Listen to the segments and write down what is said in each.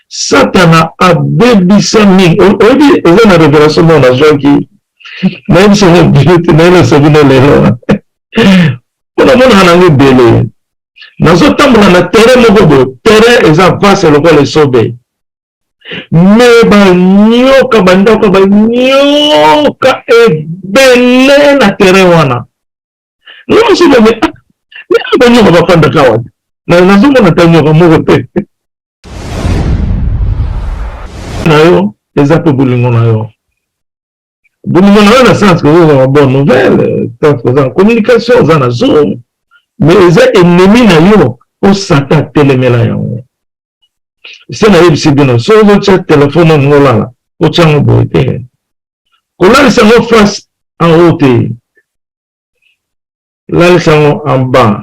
Satana a bébisa mingi. Oyebi eza na révélation moko nazwaki nayebi sango beauté nayela sabina lelo mpona monaka nango ebele nazotambola na terrain moko boye terrain eza vaste lokola esobe me banyoka bandako banyoka ebele na terrain wana namosobeme banyoka bafandaka wana nazomona ta nyoka moko te na yo eza mpe bolingo na yo bolingo na yo na sens que oza na bonne nouvelle oza na communication oza na zoom mais eza ennemi na yo osata atelemela yango se nayebisi bino so ozotya telefone oningo olala otyango boye te kolalisa yango face en haut te lalisa yango en bas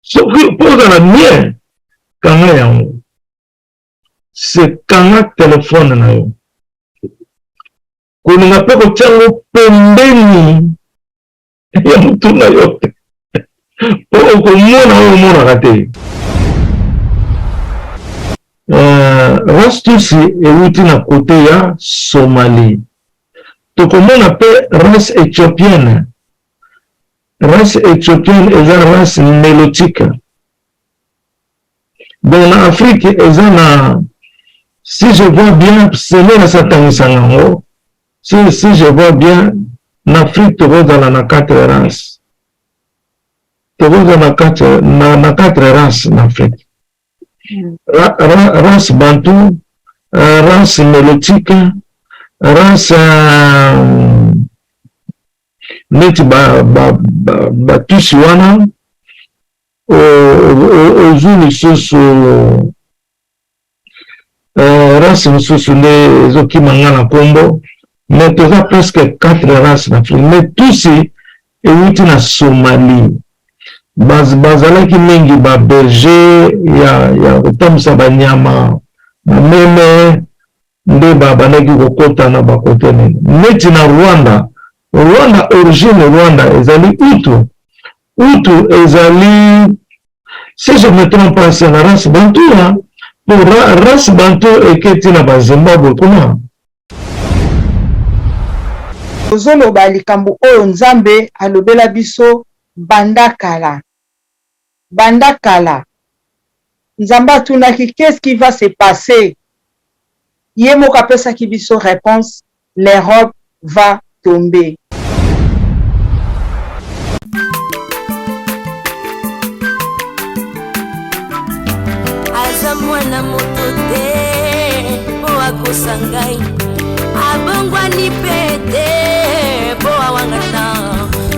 soki mpo oza na mien kanga yango se kanga telefone na yo kolinga mpe kotyango pembeni ya mutu na yo te po okomona oyo omonaka te race euti na kote ya Somalie tokomona mpe race éthiopienne eza race nélotique donc na Afrique eza na si je vois bien seme nasatangisa yango si je vois bien na Afrique tokozala na 4 races tokozala na 4 races na Afrique race bantou race nélotique race neti batusi wana ozwi lisusu race mosusu nde ezokima nga na nkombo mais toza presque 4 races na Afrique mais tusi euti na Somalie bazalaki mingi baberger ya kotambusa banyama bameme nde babandaki kokota na bakote nene neti na Rwanda origine Rwanda ezali Hutu ezali si je me trompe pas c'est na race bantu pour race bantu eketi na bazimbabwe kuna ozoloba likambo oyo Nzambe alobela biso banda kala Nzambe atunaki qu'est-ce qui va se passer ye moko apesaki biso réponse l'Europe va tomber. Mwana moto te po akosangai abongwani pete po awangata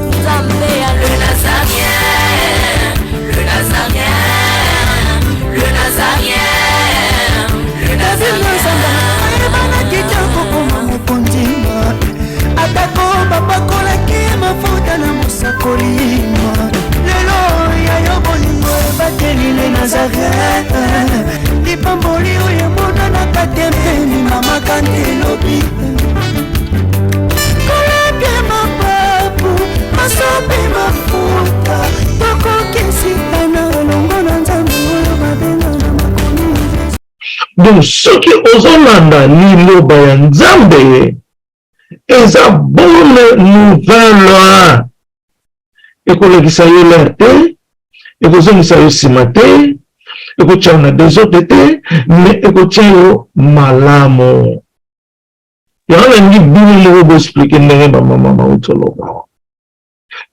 Nzambe ya le Nazarien bana kitoko koma mokondima atako bapakolaki mafuta na mosakolima lelo ya yo bolingo ebateli le Nazarien lipamboli oyo emonanaka te mpeni mama kantelobi kolapie mapapu masopi mafuta tokokisitana elongo na Nzambe oyo babenga na makomi. donc soki ozolanda liloba ya Nzambe eza bonne nouvelle ekolekisa yo ler te ekozongisa yo nsima te ekotia na désordre te mais ekotia yo malamu yango nalingi bino moko boexplike ndenge bamama bautoloba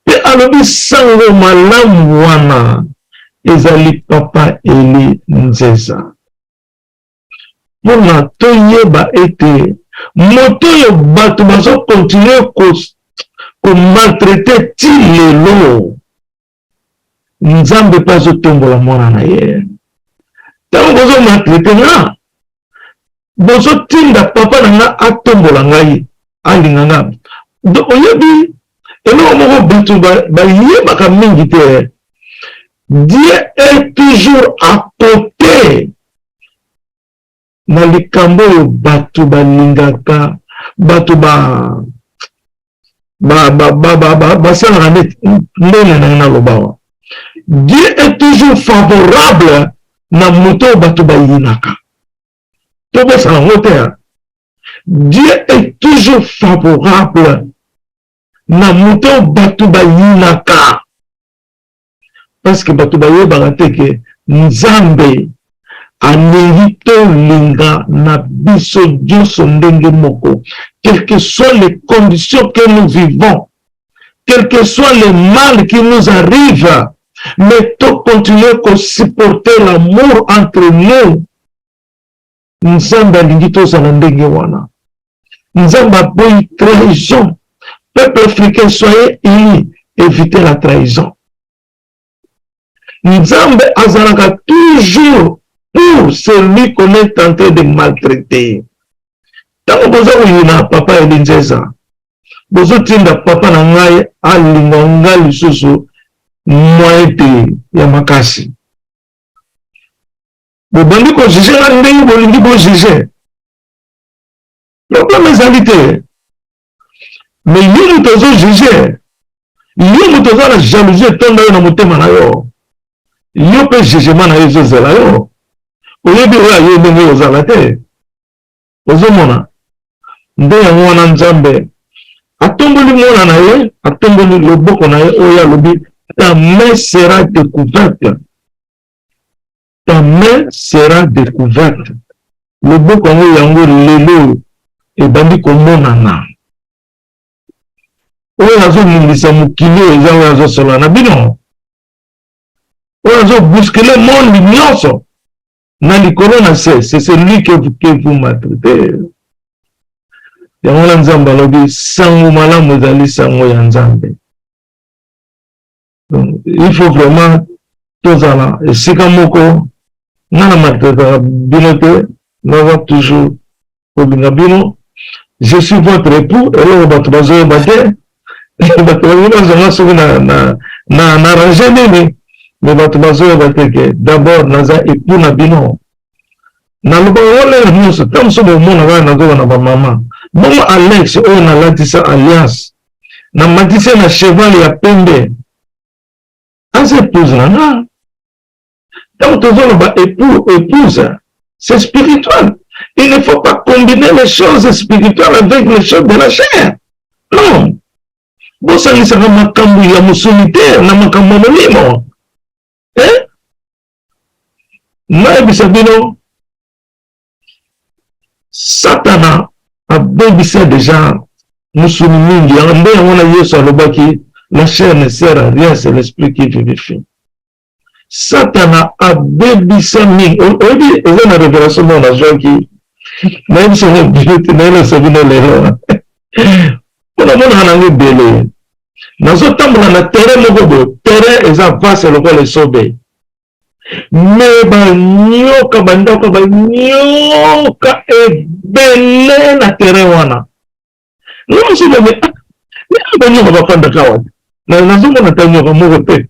mpe alobi sango malamu wana ezali Papa Eli Nzeza mpona toyeba ete moto oyo bato bazokontinue komaltraite ti lelo Nzambe mpe azotombola mwana na ye ntango bozomaltraite nga bozotinda papa na nga atombola ngai alinga nga oyebi eloko moko bato bayebaka mingi te Dieu est toujours à côté na likambo oyo bato balingaka bato basalaka ndenge na nalobawa Dieu est toujours favorable na moto batuba yinaka. Dieu est toujours favorable na moto batuba yinaka. Parce que batuba yebanga que Nzambe anerito linga na biso dioso ndenge moko. Quelles que soient les conditions que nous vivons, quel que soit le mal qui nous arrive, mais tout continuer à supporter l'amour entre nous. Nzambe alingi tozala ndenge wana. Nzambe aboyi trahison. Peuple africain, soyez unis, évitez la trahison. Nzambe azalaka toujours pour celui qu'on est en train de maltraiter. Tant que vous avez papa elinzeza, vous avez papa na ngai alinga ngai lisusu moite ya makasi. Vous bandez qu'on juge la ndenge bolingi bo juge. Le problème estalité. Mais nous devons juger. Nous devons la jalousie tendre na motema na yo. Yo pe jugement na yo zela yo. Oyebi oya yo ndenge ozala te. Ozomona. Nde yango wana Nzambe atomboli mwana na ye, atomboli loboko na ye oya lobi ta main sera découverte. Ta main sera découverte. Loboko yango lelo ebandi komonana. Oyo azomingisa mokili eza oyo azosola na bino. Oyo azobousculer monde nyonso na likolo na se. C'est celui que vous maltraitez. Yango na Nzambe alobi sango malamu ezali sango ya Nzambe. Donc il faut vraiment tozala esika moko ngana maltraitaka bino te, naza toujours kolinga bino. Je suis votre époux, eloko bato bazoyeba te. Bato bazonga soki na range nini, mais bato bazoyeba te ke d'abord naza époux na bino. Naloba olele nyonso ta mosusu bomona kaka nazoba na bamama bongo Alex oyo nalatisa alliance namatisa na cheval ya pembe aza épouse nanga. Donc tozoloba épouse, c'est spirituel. Il ne faut pas combiner les choses spirituelles avec les choses de la chair. Non. Bosangisaka makambo ya mosuni te na makambo ya molimo. Nayebisa bino Satana abebisa déjà musuni mingi. Nde yango na Yesu alobaki la chair ne sert à rien, c'est l'esprit qui vivifie. Satana abebisa mingi. Oyebi eza na révélation mo na joki nayebisa ngo biloti nayelesa bino lelo mpona monaka nango ebele. Nazotambola na terrain moko boye, terrain eza vaste lokola esobe, me banyoka bandako banyoka ebele na terrain wana. Nomosobome banyoka bafandaka wana nazomona ta nyoka moko te,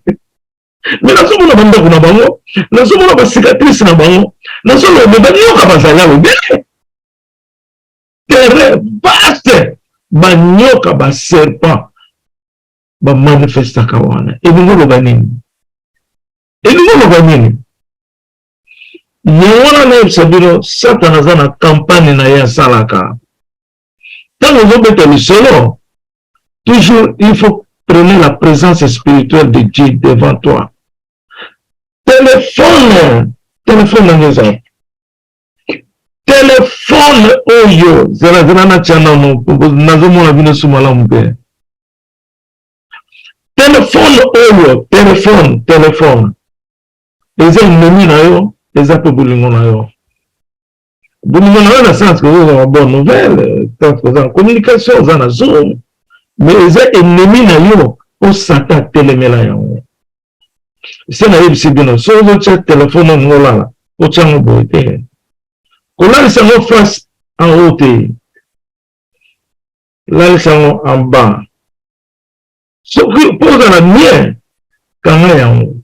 me nazomona bandako na bango, nazomona basicatrice na bango, nazolobe banyoka bazali awo ebele. Terrain vaste banyoka baserpent bamanifestaka wana. Elingo loba nini? Elingo loba nini? Yango wana nayebisa bino Satana aza na campagne na ye asalaka. Ntango ozobeta lisolo, toujours il faut prendre la présence spirituelle de Dieu devant toi. Téléphone nango eza téléphone oyo zela na tiana no nazomona bino sumalamu te. Téléphone oyo téléphone eza ennemi na yo, eza pe bolingo na yo. Bolingo na yo na sens que oza na bonne nouvelle, oza na communication, oza na Zoom, mais eza ennemi na yo o Satan telemela yango. Se na yebisi bino so ozotia téléphone ngo lala otia ngo boye te. Kolalisa ngo face en haut te, lalisa ngo en bas. Soki poza na mien kanga yango,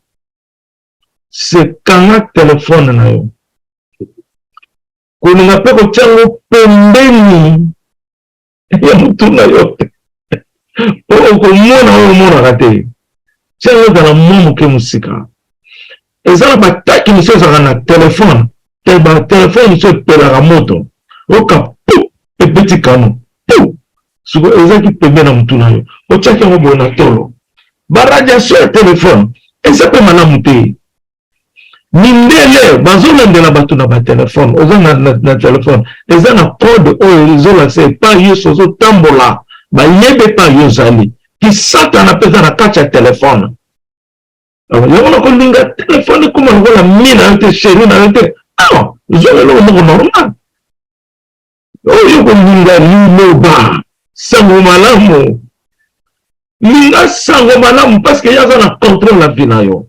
se kanga telefone na yo, kolinga pe kotia ngo pembeni ya mutu na yo te, po okomona oyo omonaka te. tiens dans la momo ke musika ezala bataki miso za na téléphone téléphone miso pela la moto oka pou e petit canon pou suko ezaki pembe na mutuna yo ochaki ngo bona tolo ba radiation ya téléphone esape malamu te mindele bazolendela bato na ba téléphone oza na téléphone eza na code oyo ezola se pa yo sozo tambola ba yebe pa yo zali ki satana pesa na kati ya téléphone yango kolinga téléphone kuma ngola mina yote chéri na yote zolelo moko normal oyo kolinga liloba sango malamu linga sango malamu parce que yaza na contrôle la vie na yo.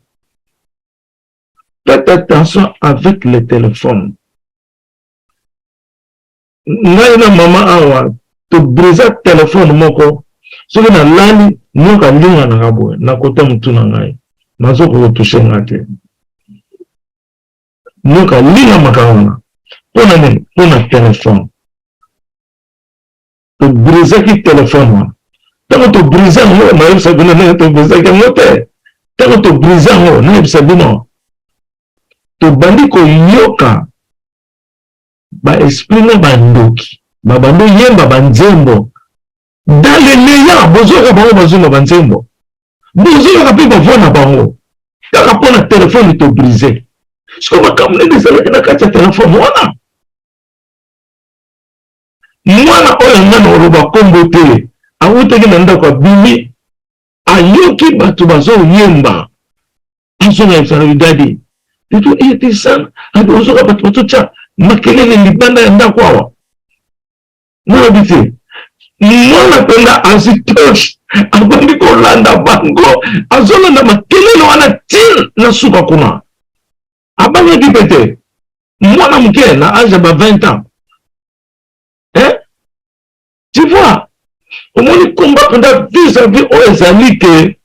Faites attention avec les téléphones. Naina mama awa to brisa téléphone moko soki na lali nyoka linga na kabwe na kota mutu na ngai nazo ko toucher ngate nyoka linga makaona pona nini pona téléphone to brisa ki téléphone tango to brisa ngo na yebisa bino na to brisa ki ngote tango to brisa ngo na yebisa bino to bandi ko yoka ba esprit na bandoki ba bando yemba banzembo dans les meilleurs bozoka bango bazuma banzembo bozoka pe bavona bango kaka pona téléphone to brisé siko makamune desala na kati ya téléphone mwana oyo ngana oloba kombo te awutaki na ndako abimi ayoki bato bazoyemba azonga yebisana bidadi itu ete sana adi ozoka bato bazotia makelele libanda ya ndako awa nalobi te mwana penda azitosh abandi kolanda bango azolanda makelele wana tin na suka kuna abangaki pete mwana moke na age ba 20 ans tu vois omoni komba penda vis-à-vis oyo ezali ke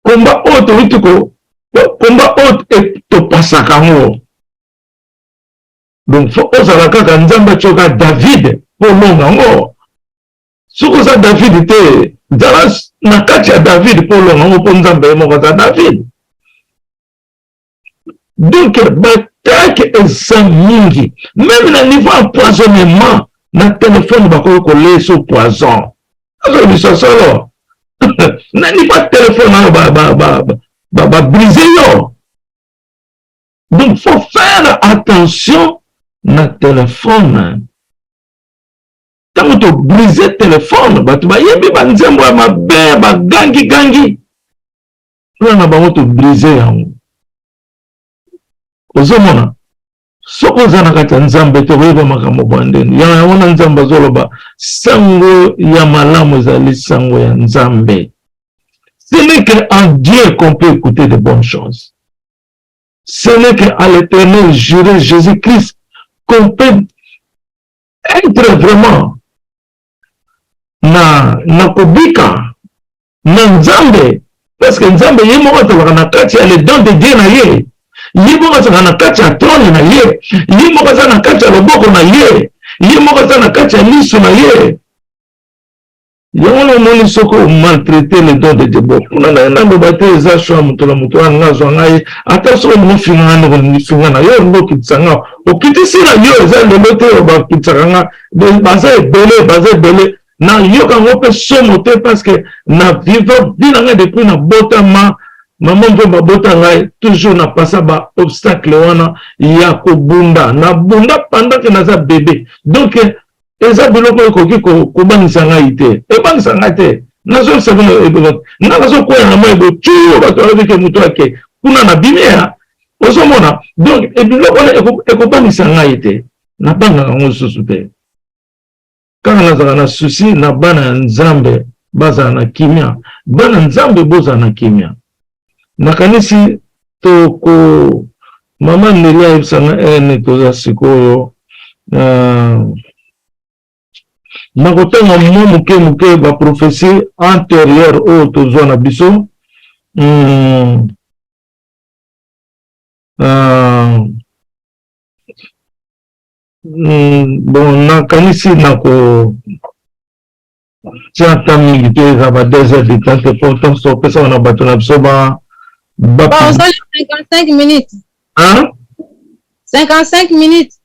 komba oyo towiti komba oyo topasaka ngo donc fo ozala kaka nzambe atyoka David mpo olonga ngo soki oza David te zala na kati ya David mpo olonga ngo mpo nzambe ye moko aza David. Donc batake eza mingi même na niveau empoisonnement na téléphone bakoki kolesa poison azobisa solo na niveau ya téléphone oyo babrise yo. Donc faut faire attention na téléphone tango to brise téléphone bato bayebi banzembo ya mabe bagangi mpona na bango to brise yango ozomona soki oza na kati ya nzambe te koyeba makambo bwandeni yango na nzambe azoloba sango ya malamu ezali sango ya nzambe. Ce n'est qu'en Dieu qu'on peut écouter de bonnes choses. Ce n'est qu'à l'Éternel juré Jésus-Christ qu'on peut être vraiment na kobika na nzambe parce que nzambe ye moko azalaka na kati ya le don de Dieu na ye moko azalaka na kati ya trône na ye moko aza na kati ya loboko na ye moko aza na kati ya liso na ye yango na omoni soki omaltraité le don de Dieu mpona naloba te eza shwa moto na moto wana nga azwa ngai ata soki olingofinga nga nokonifinga na yo olingo okitisa nga okitisi na yo eza lelo te oyo bakitisaka nga baza ebele na yoka ngo mpe somo te parce que na vivre vi na ngai depuis na botama mama mpe babota ngai toujours na pasa ba obstacle wana ya kobunda na bunda pendant que naza bébé donc eza biloko ekoki kobangisa ngai te ebangisa ngai te nazolisa bino nga nazokwela na moi botu bato balobike moto ake kuna na bimea ozomona donc ebiloko wana ekobangisa ngai te nabangaka yango lisusu te kaka nazala na susi na bana ya nzambe bazala na kimia bana nzambe bozala na kimia nakanisi toko mama Nelia yebisanga ene toza sikoyo nakotanga mwa moke baprophétie antérieure oyo tozwa na biso bon nakanisi tiata mingi te eza ba 2 heures de temps te pourtant sopesa na bato na biso ba Bon, on sort 55 minutes. Hein? 55 minutes.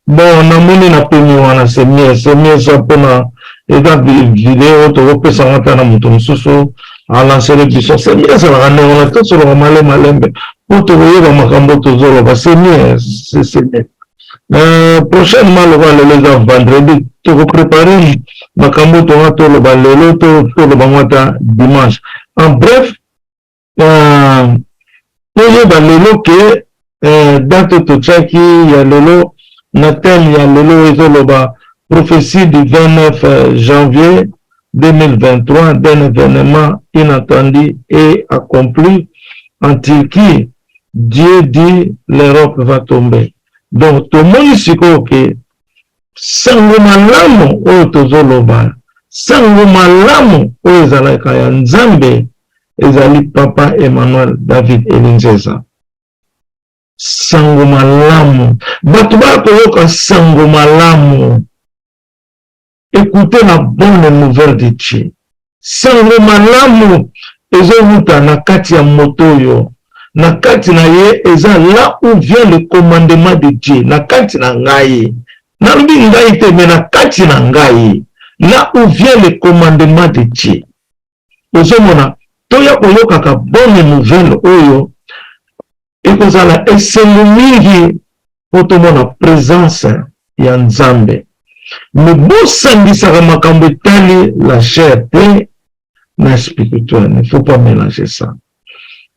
Bon, namoni na pemi wana c'est mieux ça pona eza vidéo to opesa ngata na moto mosusu a lancer le biso c'est mieux ça la rane on a tout sur le malembe pour te voyer dans makambo tozoloba c'est mieux c'est mieux. Prochainement le vendredi tu vas préparer makambo to to le balelo to le bangata dimanche. En bref, oyo balelo ke date to chaki ya lelo na thème ya lelo ezoloba prophétie du 29 janvier 2023 d'un événement inattendu et accompli en Turquie. Dieu dit l'Europe va tomber. Donc tomoni sikoyo ke sango malamu oyo tozoloba sango malamu oyo ezalaka ya Nzambe ezali Papa Emmanuel David Elinzeza. Sango malamu bato bakoyoka sango malamu. Écoutez la bonne nouvelle de Dieu. Sango malamu ezowuta na kati ya motoyo na kati na ye eza là où vient le commandement de Dieu na kati na ngai na lubi ngai te mais na kati na ngai là où vient le commandement de Dieu. Ozomona toya koyoka ka bonne nouvelle oyo ekozala esengo mingi po tomona présence ya Nzambe. Mais bosambisaka makambo etali la chair te na spirituel. Il ne faut pas mélanger ça.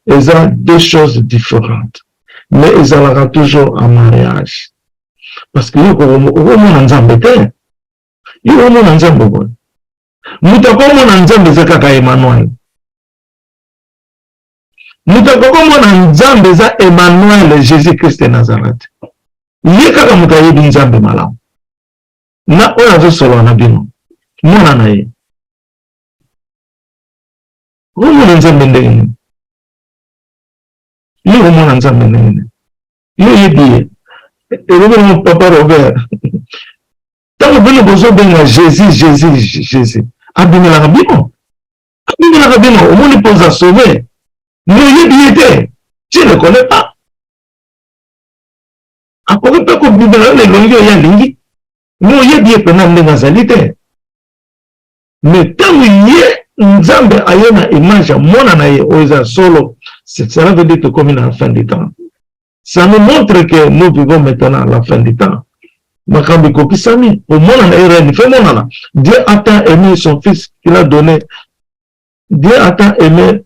Ils ont deux choses différentes. Mais ils ont toujours un mariage. Parce que yo komona Nzambe te. Yo komona Nzambe bo. Mutakomona Nzambe za kaka Emmanuel. Mutakomona Nzambe za Emmanuel Jésus Christ de Nazareth. Ye kaka mutayebi Nzambe malamu. Na oyo azosolola na bino mona na ye omona Nzambe ndenge nini yo omona Nzambe ndenge nini yo yebi ye elobi na Papa Robert ntango bino bozobenga Jésus abimelaka bino omoni mpoza sauve mais oyebi ye te tu ne connais pas akoki mpe kobimela lelongi oyo alingi mais oyebi ye pena ndenge azali te mais ntango ye Nzambe aye na image ya mwana na ye oyo eza solo cela veut dire tokomi na la fin du temps. Ça nous montre que nous vivons maintenant à la fin du temps. Makambo ekokisami omona na ye reine fe monana Dieu a tant aimé son fils qu'il a donné. Dieu a tant aimé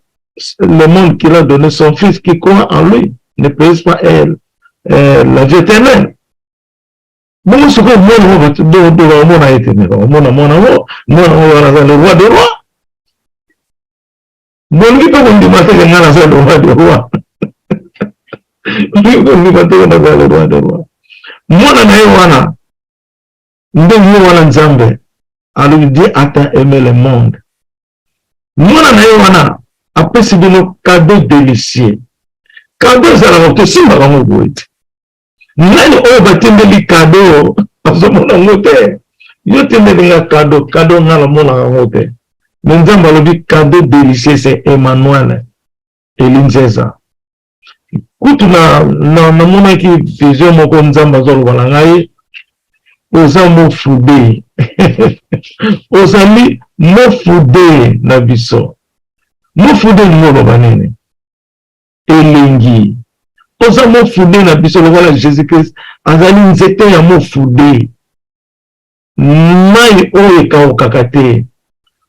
le monde qu'il a donné son fils qui croit en lui ne périsse pas la vie éternelle. Bon, ce que moi, le roi des rois. Bon, lui, pas qu'on dit, le roi des rois. Lui, qu'on dit, le roi des rois. Moi, Nzambe, alors Dieu a tant aimé le monde. Moi, après, c'est un cadeau délicieux. Cadeau, c'est la route, c'est la route. Nani oyo batendeli cadeau azomona ngo te yo tendeli nga cadeau ngala mona ngo te mais Nzambe alobi cadeau délicieux c'est Emmanuel Elinzeza kutu namonaki vision moko Nzambe azoloba na ngai oza mofude ozali mofude na biso mofude ngoloba nini elengi oza mofude na biso lokola Jésus-Christ azali nzete ya mofude mai oyo ekawukaka te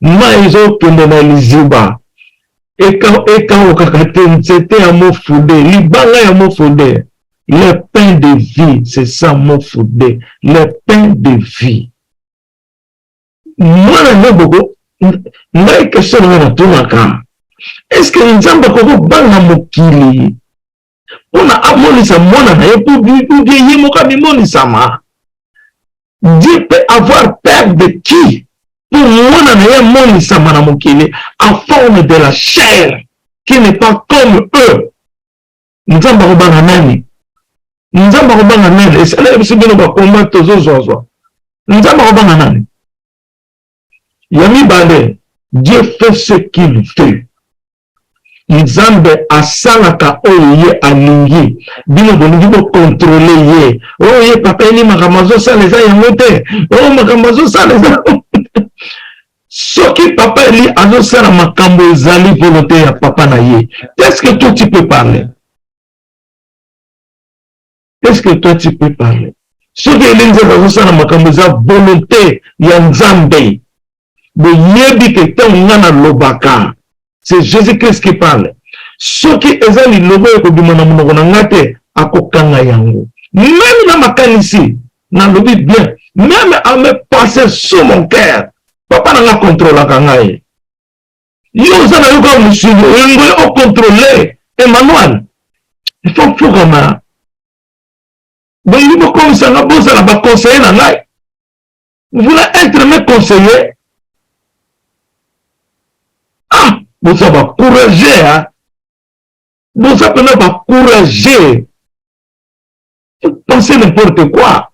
mai ezokende na liziba ekawukaka te nzete ya mofude libanga ya mofude le pain de vie c'est ça mofude le pain de vie mwana nyoboko ngai question nga natunaka est-ce que Nzambe akokobanga mokili mpona amonisa mwana na ye mpo ye moko abimonisama Dieu peut avoir peur de qui pour mwana na ye amonisama na mokili en forme de la chair qui n'est pas comme eux. Nzambe akobanga nani esala biso bino bakomba tozozwazwa Nzambe akobanga nani Yami Bale, Dieu fait ce qu'il fait. Nzambe asalaka oye alingi bino bolingi bo contrôler ye oye papa ni makamazo ça les a yamote oh makamazo ça les a soki papa eli azo sala makambo ezali volonté ya papa na ye. Est-ce que toi tu peux parler? Est-ce que toi tu peux parler? Soki eli nzambe azo sala makambo za volonté ya nzambe bo yebi ke tangana lobaka. C'est Jésus-Christ qui parle. Ce qui est ali lobo ekobima na monoko na ngate akokanga yango. Même na makanisi na lobi bien, même à me passer sur mon cœur. Papa n'a pas contrôlé la kangaye. Yo ça na yoka musulu, yo au contrôler Emmanuel. Il faut comme ça. Mais il faut comme ça na bosa na ba conseiller na ngai. Vous voulez être mes conseillers? Ah, vous savez courager, hein? Vous savez pas courager. Vous pensez n'importe quoi.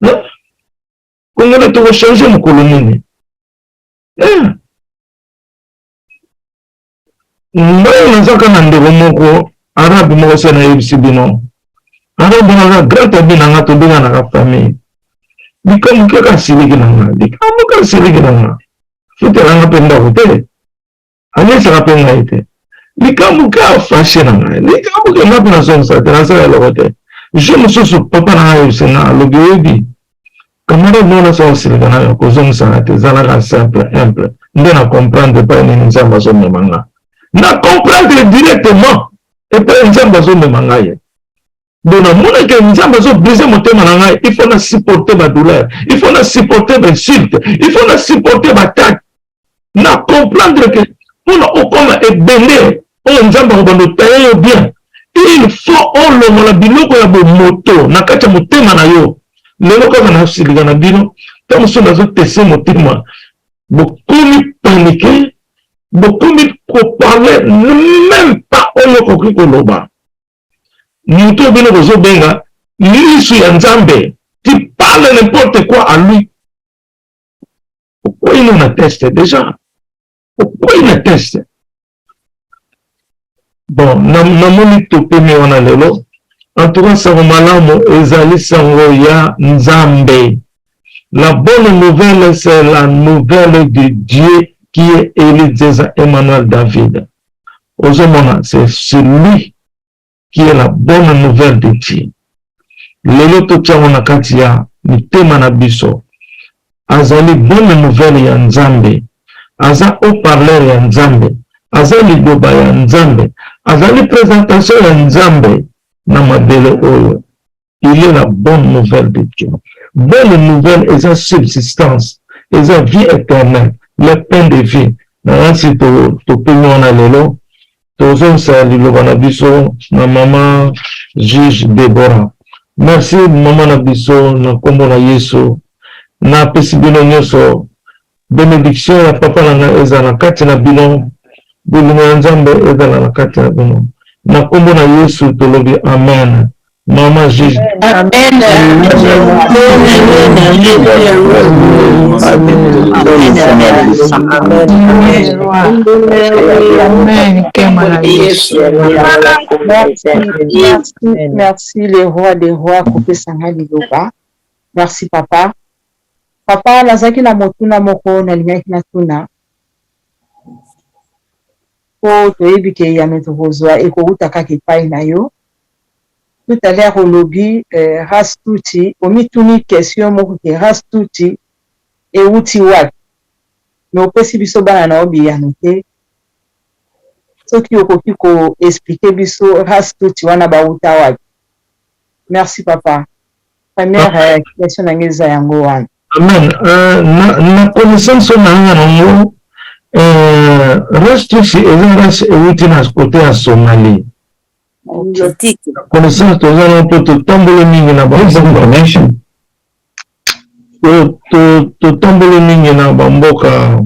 Non? Comment est-ce que vous changez mon colonie? Moi, je suis un ndeko arabe mo se na yebisi bino. Arabe na grand abi na ngato binga na famille. Bikomo kaka siliki na nga. Bikomo kaka siliki na nga. C'était un peu d'avoté. Allez, ça rappelle la été. Les Kamouka fâché dans la. Les Kamouka n'a pas besoin de ça. Je me suis sur papa na eu sena le baby. Camarade non la sauce le gana ko zong sa te zala simple simple. Ndena comprendre pas ni nzamba zo manga. Na comprendre directement et pas nzamba zo manga ye. Donc na mona que nzamba zo briser mon thème na ngai, il faut na supporter ma douleur, il faut na supporter ma insulte, il faut na supporter ma attaque. Na comprendre que on a comme est béné, on nzamba ko bando tayo bien. Il faut on le la biloko ya bo moto na kacha motema na yo. Lelo ko na siliga na bino, tam so na zo tese motema. Beaucoup paniquer, beaucoup ko parler même pas on le kokri ko loba. Ni to bino ko zo benga, ni su ya nzambe, tu parles n'importe quoi à lui. Pourquoi il en atteste déjà? Pourquoi il atteste? Bon, namoni topemi wana lelo. En tout cas, sango malamu ezali sango ya nzambe. La bonne nouvelle, c'est la nouvelle de Dieu qui est Élie Emmanuel David. Ozomona, c'est celui qui est la bonne nouvelle de Dieu. Lelo totiango na kati ya mitema na biso. Azali bonne nouvelle ya nzambe. Aza haut-parleur ya nzambe. Azali liloba ya nzambe. Azali présentation ya nzambe na mabele oyo. Il est la bonne nouvelle de Dieu. Bonne nouvelle est sa subsistance, est sa vie éternelle, le pain de vie. Nansi to peno na lelo, to zonsa liloba na biso na maman juge Deborah. Merci maman na biso na kombo na Yesu. Na pesi bino nyonso bénédiction ya papa na eza na kati na bino. Bolingo ya nzambe ezala na kati na bino. Na kombo na Yesu tolobi amen. Maman juge. Amen. Merci les rois des rois Kope Sanga Liloba. Merci papa. Papa nazaki na motuna moko na lingaki na tuna. Po toyebi ke ya metozwa ekouta kaka epai na yo. Tout à l'heure au lobby, Rastuti, au mituni question moko ke Rastuti et uti wat. Mais au pesi biso bana na obi ya note. Soki okoki ko expliquer biso Rastuti wana ba uta wat. Merci papa. Première question na ngeza yango wana. Amen. Na connaissance na yango Rastuti ezanga uti na côté ya Somalie. Connaissance toza un peu tombolo mingi na information to tombolo mingi na bamboka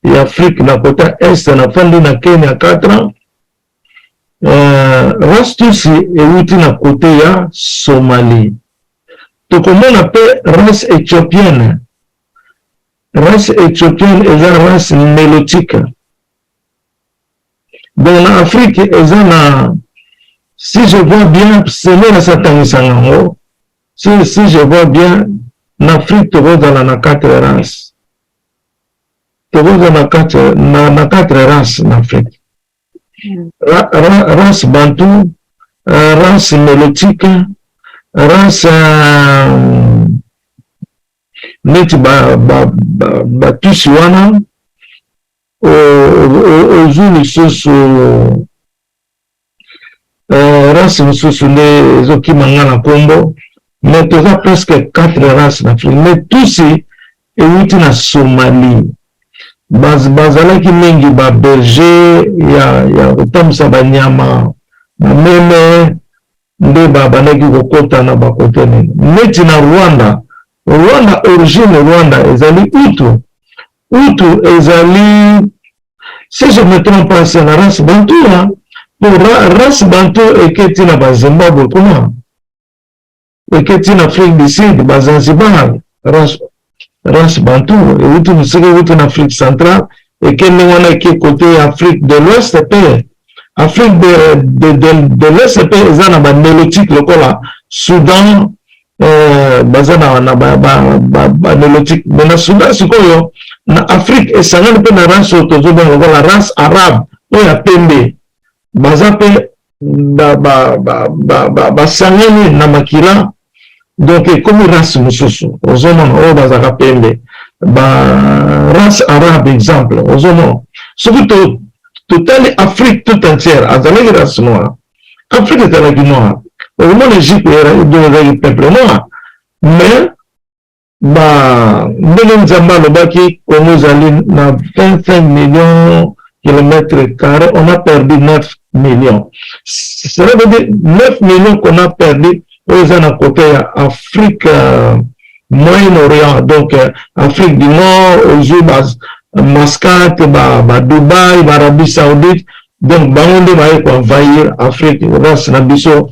ya Afrique na kota est na fandi na Kenya 4 ans Rastusi euti na kote ya Somalie tokomona pe race éthiopienne race éthiopienne est une race nélotique. Dans l'Afrique, si je vois bien, c'est là si je vois bien, en Afrique, tu vois dans la 4 races. Tu vois dans la 4 races en Afrique. Race bantou, race nélotique, race neti batusiwana ozwi lisusu race mosusu nde ezokimanga na nkombo mais toza presque 4 races na Afrique mais tusi euti na Somalie bazalaki mingi baberger ya kotambusa banyama bameme nde babandaki kokota na bakote nini neti na Rwanda origine Rwanda ezali Hutu ezali si je me trompe pas c'est la race bantou pour race bantou eketi na bazimbabwe kuna eketi na Afrique du Sud bazanzibar race bantou euti musiki euti na Afrique centrale ekende wana eki côté Afrique de l'Ouest pe Afrique de l'Est pe eza na banélotique lokola Soudan bazana na banélotique mais na Soudan sikoyo na Afrique esangani pe na race otozobenga lokola race arabe oyo pembe baza pe basangani na makila donc ekomi race mosusu ozomona oyo bazaka pembe race arabe exemple ozomona soki totali Afrique tout entière azalaki race noire Afrique ezalaki noire omona Égypte ezalaki peuple noir mais ndenge nzambe alobaki Congo ezali na 25 millions kilomètres carrés on a perdu 9 millions cela veut dire 9 millions qu'on a perdu oyo eza na côté ya Afrique Moyen-Orient donc Afrique du Nord ozwi Mascat Dubaï Arabie Saoudite donc bango nde baye koenvahir Afrique race na biso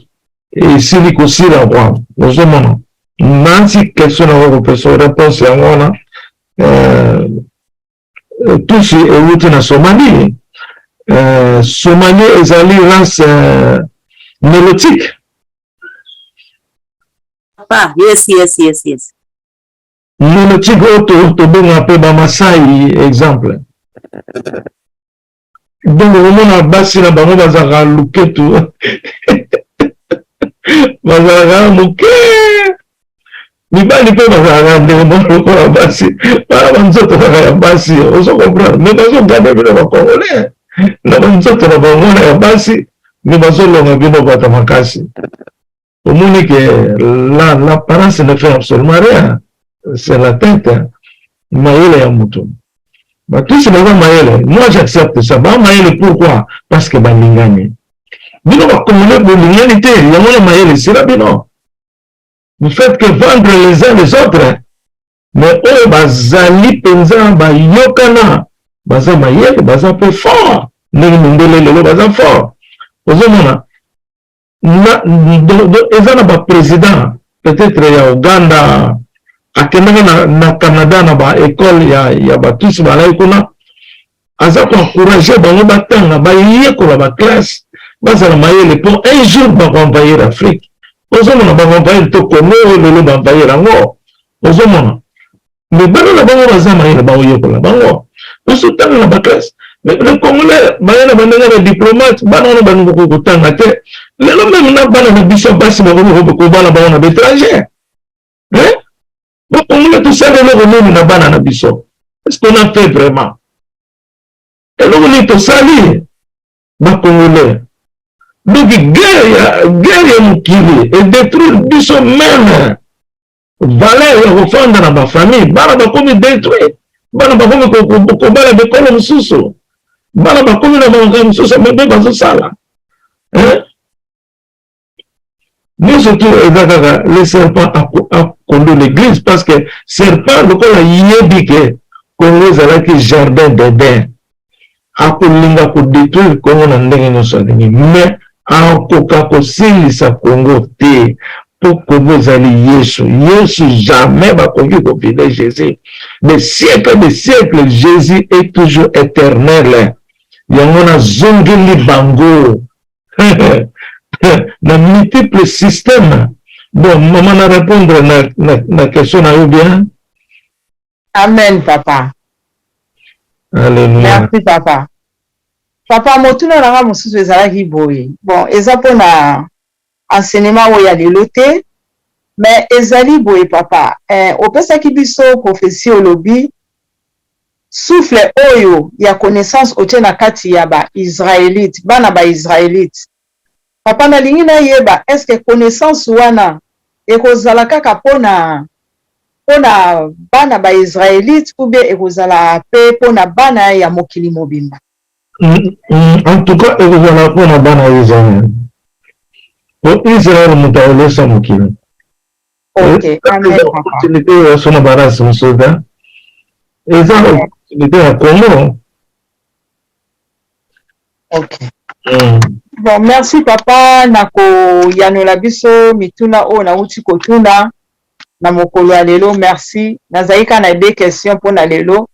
esili kosila kwa ozomona nansi question na kopesa réponse yango wana tusi euti na Somalie Somalie ezali race nélotique yes nélotique oyo tobenga mpe bamasai exemple donc omona basi na bango bazalaka luketu bazalaka moke mibali mpe bazalaka ndenge moko lokola basi bana banzoto kaka ya basi ozo comprendre mais bazogande bino bacongolais na banzoto na bango na ya basi mais bazolonga bino bata makasi omoni ke l'apparence ne fait absolument rien c'est la tête mayele ya mutu batusi baza mayele moi j'accepte ça ba mayele pourquoi parce que balingani bino bacongolais bolingani te yango na mayele sila bino vous faites que vendre les uns les autres mais oyo bazali penza bayokana baza mayele baza pe fort ndenge mondele lelo baza fort ozomona eza na baprésident peut-être ya Uganda akendaka na Canada na baekole ya batusi balai kuna aza koencourage bango batanga bayekola baklasse bazala mayele pour un jour bakoenvahir Afrique ozomona bakoenvahir to Congo lelo baenvahir yango ozomona mais bana na bango baza mayele baoyekola bango osotanga na baklasse mais le Congolais bayana bandenge ba diplomate bana wana baningo kotanga te lelo même na bana na biso basi bakobana bango na l'étranger Congolais tout ça lelo nini na bana na biso est-ce qu'on a fait vraiment eloko nini tosali Congolais donc guerre ya mokili edétruire biso même valeur ya kofanda na bafamille bana bakomi détruire bana bakomi kobala bekolo mosusu bana bakomi na bango mosusu mpe bazosala mais surtout ezakaka le serpent akondo l'église parce que serpent lokola yebi ke Congo ezalaki jardin d'Eden akolinga kodétruire Congo na ndenge nyonso alingi mais akoka kosilisa Congo te pour que vous alliez Jésus jamais va confier Jésus. Des siècles, Jésus est toujours éternel. Yangona zongeli bango. Na multiples systèmes. Bon, maman na répondre na question na yo bien. Amen, papa. Alléluia. Merci, papa. Papa, motuna nanga mosusu ezalaki boye. Bon, eza mpona enseignement oyo ya lelo te, mais ezali boye papa. Opesaki biso prophétie olobi souffle oyo ya connaissance otie na kati ya ba Israélite, bana ba Israélite. Papa nalingi nayeba, est-ce que connaissance wana ekozala kaka pona bana ba Israélite ou bien ekozala pe pona bana ya mokili mobimba? En tout cas, ekozala pona bana ya Israël. Pour Israël mutaolesa mokili. Ok, amen papa. Opportunité ya sona barasi musoda. Eza opportunité ya Congo. Ok. Bon, merci papa nako yanola biso mituna o na uti kotuna na mokolo ya lelo. Merci. Nazaika na deux questions pour na lelo.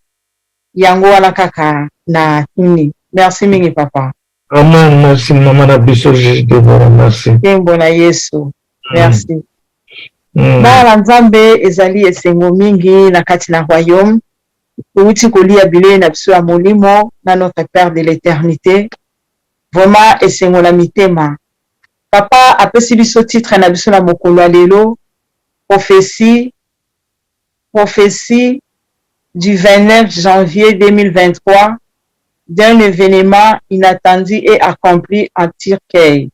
Yango wana kaka na tuni. Merci mingi papa. Amen, merci maman na biso Jésus de bon, merci. Tembo na Yesu. Merci. Bala nzambe ezali esengo mingi na kati na royaume. Uti kolia bile na biso ya molimo na notre Père de l'éternité. Vraiment esengo la mitema. Papa apesi biso titre na biso na mokolo ya lelo. Prophétie du 29 janvier 2023 d'un événement inattendu et accompli en Turquie.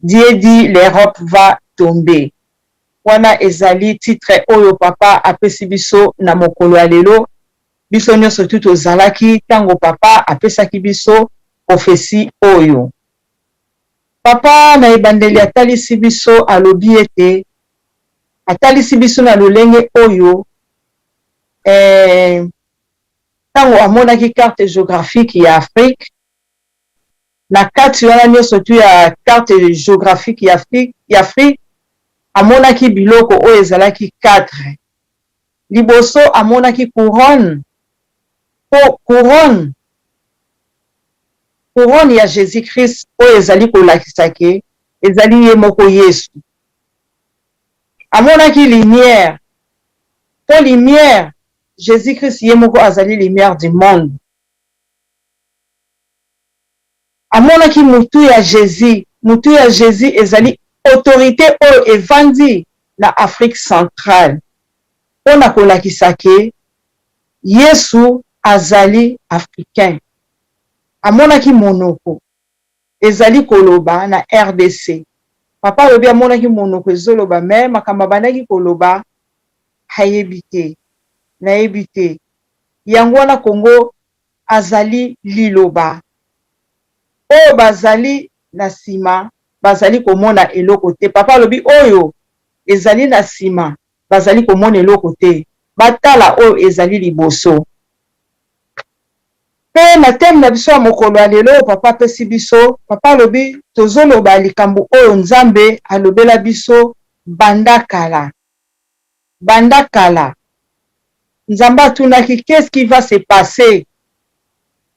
Dieu dit l'Europe va tomber. Wana ezali titre oyo papa apesi biso na mokolo ya lelo. Biso nyonso tout ozalaki tango papa apesaki biso prophétie oyo. Papa na ebandeli atalisi biso alobi ete atalisi biso na lolenge oyo tango amonaki carte géographique ya Afrique. Na kati wana nyonso tu ya carte géographique ya Afrique amonaki biloko oyo ezalaki 4. Liboso amonaki couronne ya Jésus-Christ oyo ezali kolakisaki ezali ye moko Yesu. Amonaki lumière. Po lumière Jésus-Christ ye moko azali lumière du monde. Amonaki mutu ya Jésus ezali autorité oyo evandi na Afrique centrale. Pona kolakisaki Yesu azali africain. Amonaki monoko ezali koloba na RDC. Papa lobi amonaki monoko ezoloba me makamba bandaki koloba hayebite nayebite. Yango wana Congo azali liloba. Oyo bazali na sima bazali komona eloko te. Papa lobi oyo ezali na sima bazali komona eloko te. Batala oyo ezali liboso. Pe na teme na biso ya mokolo ya lelo papa pesi biso. Papa lobi tozoloba likambo oyo Nzambe alobela biso banda kala. Banda kala. Nzambe atunaki qu'est-ce qui va se passer?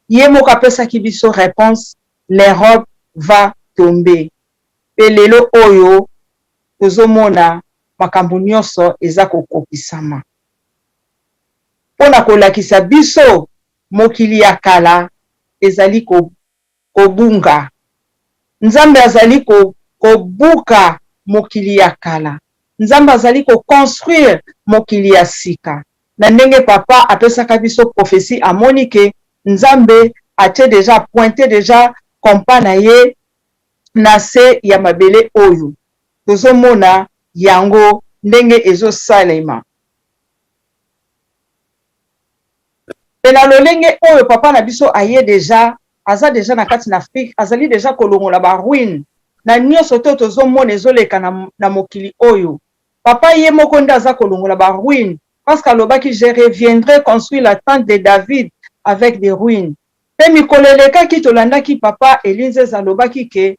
Ye moko apesaki biso réponse l'Europe va tomber. Pe lelo oyo tozomona makambo nyonso eza kokokisama. Pona kolakisa biso mokili ya kala ezali kobunga. Nzambe azali kobuka mokili ya kala. Nzambe azali construire mokili ya sika. Na ndenge papa apesaka biso prophétie amoni ke Nzambe atie déjà pointé déjà kompa na ye na se ya mabele oyo. Tozomona yango ndenge ezosalema. Pe na lolenge oyo papa na biso aye déjà aza déjà na kati na Afrique azali déjà kolongola ba ruine na nyonso to tozomona ezoleka na mokili oyo. Papa ye moko nde aza kolongola ba ruine parce qu'alobaki je reviendrai construire la tente de David avec des ruines. Pe mikolo elekaki tolandaki papa Elinze alobaki ke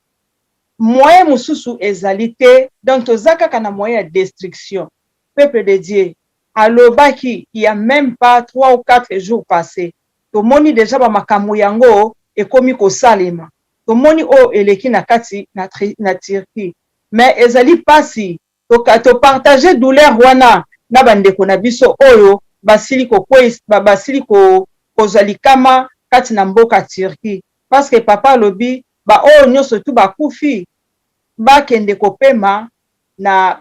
moyen mosusu ezali te, donc toza kaka na moyen ya destruction. Peuple de Dieu alobaki il y a même pas 3 ou 4 jours passés, tomoni déjà bamakambo yango ekomi kosalema, tomoni oyo eleki na kati na Turquie, mais ezali pasi topartage douleur wana na bandeko na biso oyo basili kozwa likama kati na mboka Turquie, parce que papa alobi ba oyo nyonso tu bakufi bakende kopema na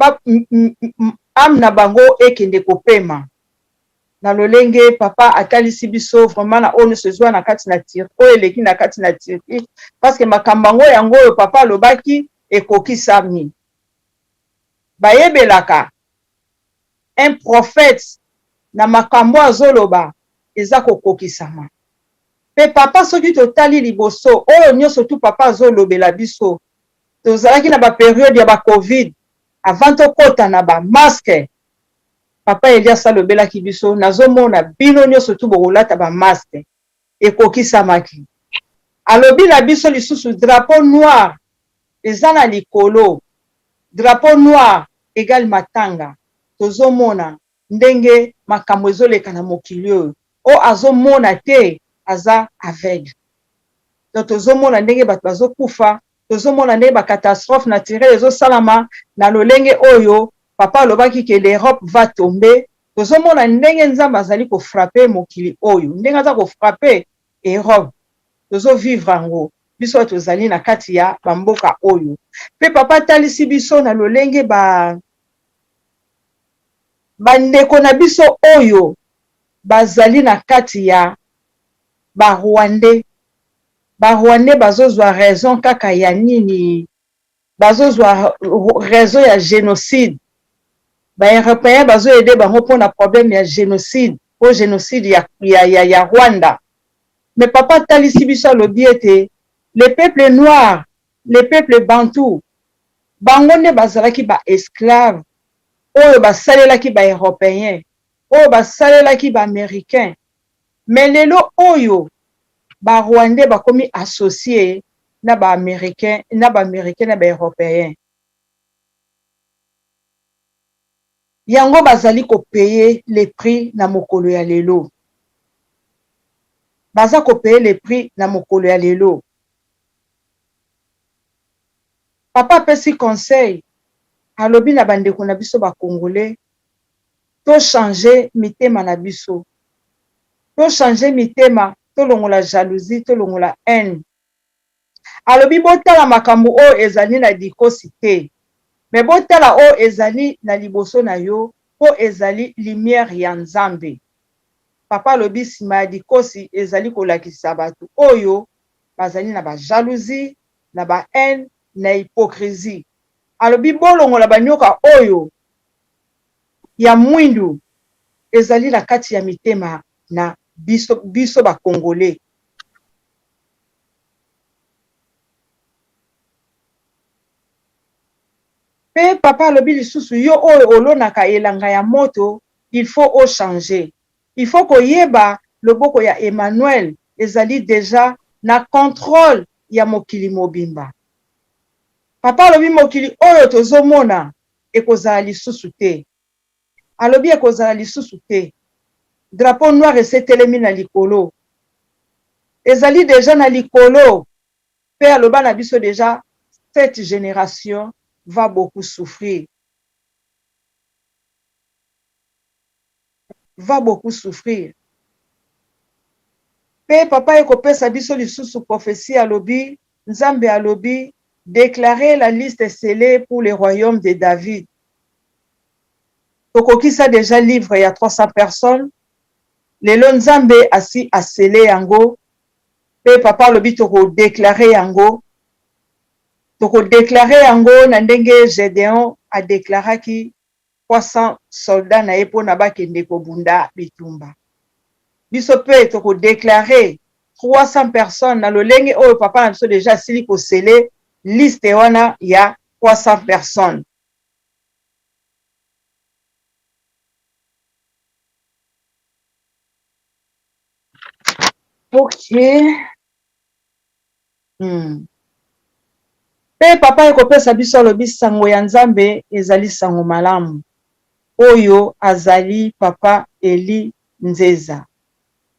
ame na bango ekende kopema na lolenge papa atalisi biso vraiment na oyo nyonso ezwa na kati na Turquie oyo eleki na kati na Turquie, parce que makambo yango oyo papa alobaki ekokisami. Bayebelaka un prophète na makambo azoloba eza kokokisama. Pe papa soki totali liboso oyo nyonso tu papa azolobela biso, tozalaki na baperiode ya bacovid avant tokota na bamaske, papa Elias alobelaki biso nazomona bino nyonso tu bokolata bamaske ekokisamaki. Alobi na biso lisusu drapeau noir eza na likolo, drapeau noir égale matanga. Tozomona ndenge makambo ezoleka na mokili oyo, o azomona te aza aveugle. Donc tozomona ndenge bato bazokufa, tozomona ndenge bakatastrophe naturelle ezosalama na lolenge oyo papa alobaki ke l'Europe va tomber. Tozomona ndenge nzambe azali kofrape mokili oyo, ndenge aza kofrape Europe, tozovivre yango biso tozali na kati ya bamboka oyo. Pe papa talisi biso na lolenge bandeko na biso oyo bazali na kati ya Rwandais. Rwandais bazozwa raison kaka ya nini, bazozwa raison ya génocide. Européens bazoede bango mpona problème ya génocide, po génocide ya Rwanda. Mais papa talisi biso alobi ete les peuples noirs, les peuples bantou, bango nde bazalaki ba esclave oyo basalelaki ba européen, oyo basalelaki ba américain. Mais lelo oyo ba Rwandais bakomi associé na ba américain na ba européen, yango bazali kopaye le prix na mokolo ya lelo, baza kopaye le prix na mokolo ya lelo. Papa apesi conseil alobi na bandeko na biso ba Congolais, to changer mitema na biso, to changer mitema, to longola jalousie, to longola haine. Alobi botala makambo oyo ezali na dikosi te, mais botala oyo ezali na liboso na yo, po ezali lumière ya Nzambe. Papa alobi sima ya dikosi ezali kolakisa bato oyo bazali na ba jalousie, na ba haine, na hypocrisie. Alobi bolongola banyoka oyo ya mwindu ezali na kati ya mitema na biso ba Congolais. Pe papa alobi lisusu yo oyo olonaka elanga ya moto, il faut o changer. Il faut koyeba loboko ya Emmanuel ezali déjà na contrôle ya mokili mobimba. Papa alobi mokili oyo tozomona ekozala lisusu te. Alobi ekozala lisusu te. Drapeau noir esetelemi na likolo, ezali déjà na likolo. Pe aloba na biso déjà cette génération va beaucoup souffrir. Va beaucoup souffrir. Pe papa ekopesa biso lisusu prophétie alobi, Nzambe alobi, déclarer la liste scellée pour le royaume de David. Tokokisa déjà livre ya 300 personnes. Lelo Nzambe asi a scellé yango. Pe papa alobi toko déclarer yango. Toko déclarer yango na ndenge Gédéon a déclaraki 300 soldats na epo na bakende kobunda bitumba. Biso pe toko déclarer 300 personnes na lolenge oyo papa na biso déjà sili ko sceller liste wana ya 300 personnes. Ok. Pe papa ekopesa biso alobi sango ya Nzambe ezali sango malamu. Oyo azali papa Eli Nzeza.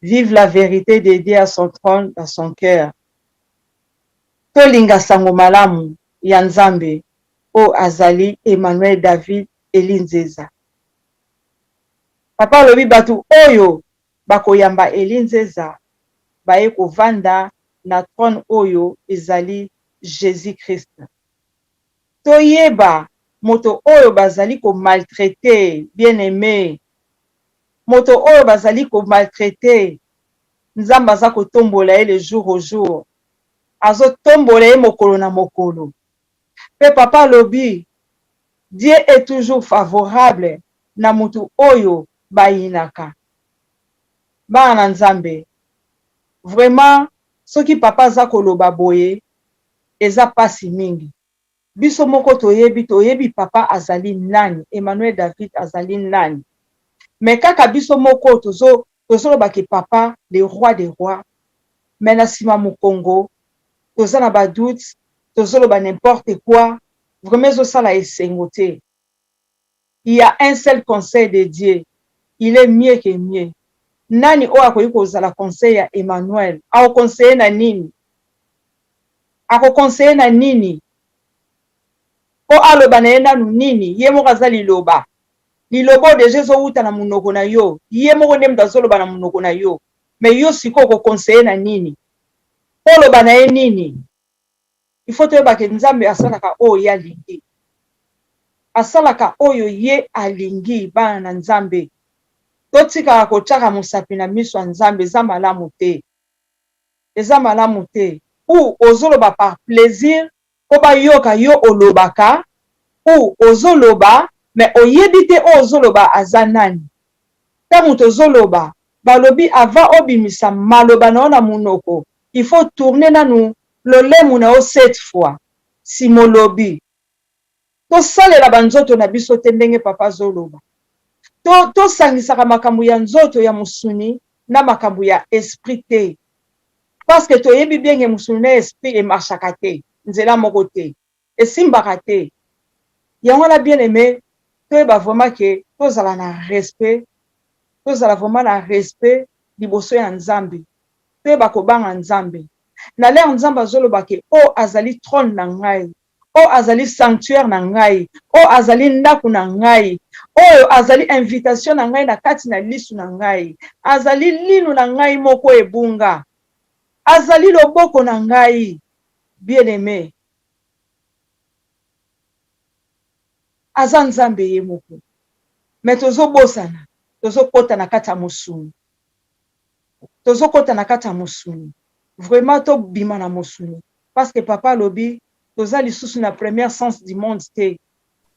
Vive la vérité de Dieu à son trône, dans son cœur. Tolinga sango malamu ya Nzambe o azali Emmanuel David Eli Nzeza. Papa alobi batu oyo bakoyamba Eli Nzeza baye kovanda na trône oyo ezali Jésus Christ. Toyeba moto oyo bazali ko maltraiter bien-aimé. Moto oyo bazali ko maltraiter. Nzambe aza kotombola ye le jour au jour. Azo tombola ye mokolo na mokolo. Pe papa lobi, Dieu est toujours favorable na moto oyo bayinaka. Bana Nzambe. Vraiment, soki papa aza koloba boye, eza pasi mingi. Biso moko toyebi papa azali nani, Emmanuel David azali nani. Mais kaka biso moko tozoloba ke papa le roi des rois. Mais na sima mu Congo, toza na ba doute, tozoloba n'importe quoi. Vraiment ezosala esengo te. Il y a un seul conseil de Dieu. Il est mieux que mieux. Nani o akoyi kozala conseil ya Emmanuel? Ako conseiller na nini? Ako conseiller na nini? O aloba na ye nanu nini? Ye moko aza liloba. Liloba deja ezowuta na munoko na yo. Ye moko nde mutu azoloba na munoko na yo. Mais yo siko ko conseiller na nini? Oloba na ye nini? Il faut toyeba ke Nzambe asalaka oyo ye alingi. Asalaka oyo ye alingi bana na Nzambe. Totika kotiaka mosapi na miso ya Nzambe eza malamu te. Eza malamu te. Ou ozoloba par plaisir, ko bayoka yo olobaka, ou ozoloba, mais oyebi te ozoloba aza nani. Ta mutu ozoloba, balobi avant obimisa maloba na ona munoko, il faut tourner nanu lolemu na o 7 fois. Si molobi. To salela banzoto na biso te ndenge papa zoloba. To sangisaka makambo ya nzoto ya musuni na makambo ya esprit te. Parce que toyebi bien musuni na esprit e marchaka te. Nzela moko te. Esimbaka te. Yango la bien aimé, toyeba vraiment que tozala na respect. Tozala vraiment na respect liboso ya Nzambe. Toyeba kobanga Nzambe. Na lere Nzambe azoloba ke o azali trône na ngai. O azali sanctuaire na ngai. O azali ndaku na ngai. Oyo azali invitation na ngai na kati na lisu na ngai. Azali linu na ngai moko ebunga. Azali loboko na ngai. Bien aimé. Aza Nzambe ye moko. Mais tozobosana. Tozokota na kati ya mosuni. Tozokota na kati ya mosuni. Vraiment to bima na mosuni. Parce que papa lobi, toza lisusu na première sens du monde te.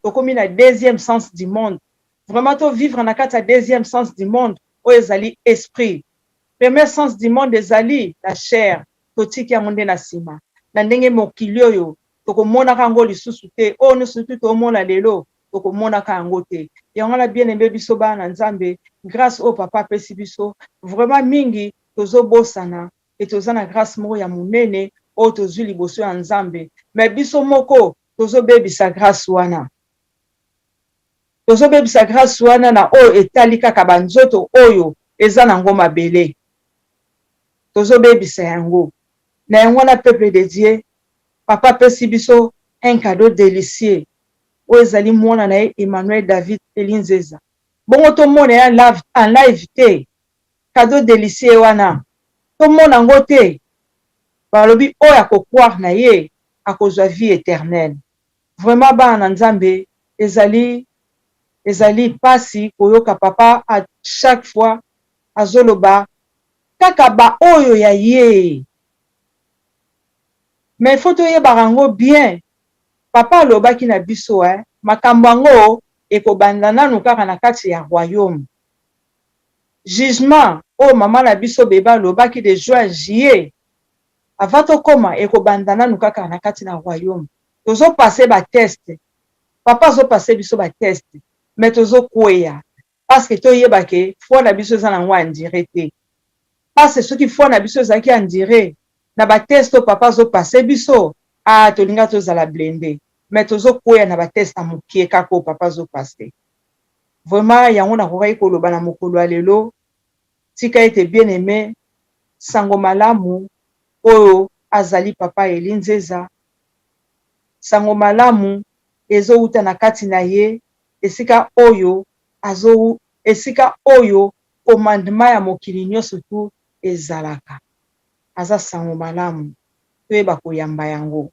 Tokomi na deuxième sens du monde. Vraiment to vivre na kati ya deuxième sens du monde. O ezali esprit. Premier sens du monde ezali la chair. Totiki ya monde na sima. Na ndenge mokili oyo. Tokomona kango lisusu te. O nusutu tomona lelo. Tokomona kango te. Yango la bien aimé biso ba na Nzambe. Grâce au papa pesi biso. Vraiment mingi tozo bosana. Et toza na grâce moko ya munene. O tozwi liboso ya Nzambe. Mais biso moko tozo bebisa grâce wana. Tozo bebisa grâce wana na oyo etali kaka banzoto oyo eza na ngoma bele. Tozo bebisa yango. Na yango na peuple de Dieu, papa pesi biso un cadeau délicieux. O ezali mwana na ye Emmanuel David Eli Nzeza. Bongo to mona ya en live te. Cadeau délicieux wana. To mona ngo te. Balobi oyo akokroire na ye akozwa vie éternelle. Vraiment bana Nzambe ezali pasi koyoka papa à chaque fois azoloba kaka ba oyo ya ye. Mais faut toyeba rango bien. Papa alobaki na biso makambo yango ekobanda nanu kaka na kati ya royaume. Jugement o mama na biso beba alobaki de juin juillet. Avant tokoma ekobanda nanu kaka na kati na royaume. Tozo passer ba test. Papa zo passer biso ba test. Mais tozo kweya. Parce que toyeba ke foi na biso za na ngwa ndirete. Parce que ceux qui foi na biso za ki andire na ba test papa zo passer biso ah tolinga tozala blende mais tozokoya na bateste ya mokie kaka oyo papa azopasse vraiment yango nakokaki koloba na mokolo ya lelo tika ete bien aimé sango malamu oyo azali papa Eli Nzeza sango malamu ezouta na kati na ye esika oyo commandement ya mokili nyonso tu ezalaka aza sango malamu toyeba koyamba yango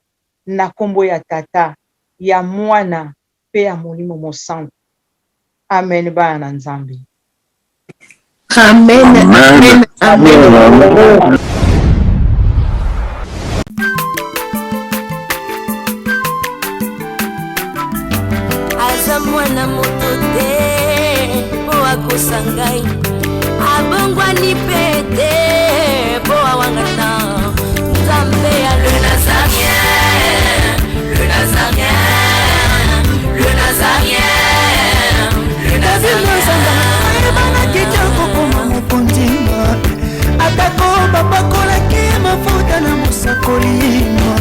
na kombo ya tata ya mwana pe ya molimo mosantu amen bana na nzambe Amen. Amen. Amen. aza mwana moto te po akosa ngai abongwani pe te po awangata nzambe ya le nazarien le nazarien le nazarien le nazarien ebana kitoko koma mokondima atako bapakolaki mafuta na mosakolima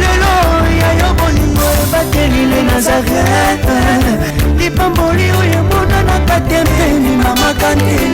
lelo yayo bolingo ebateli le nazarete lipamboli oyo emonanaka te mpeni mama kandela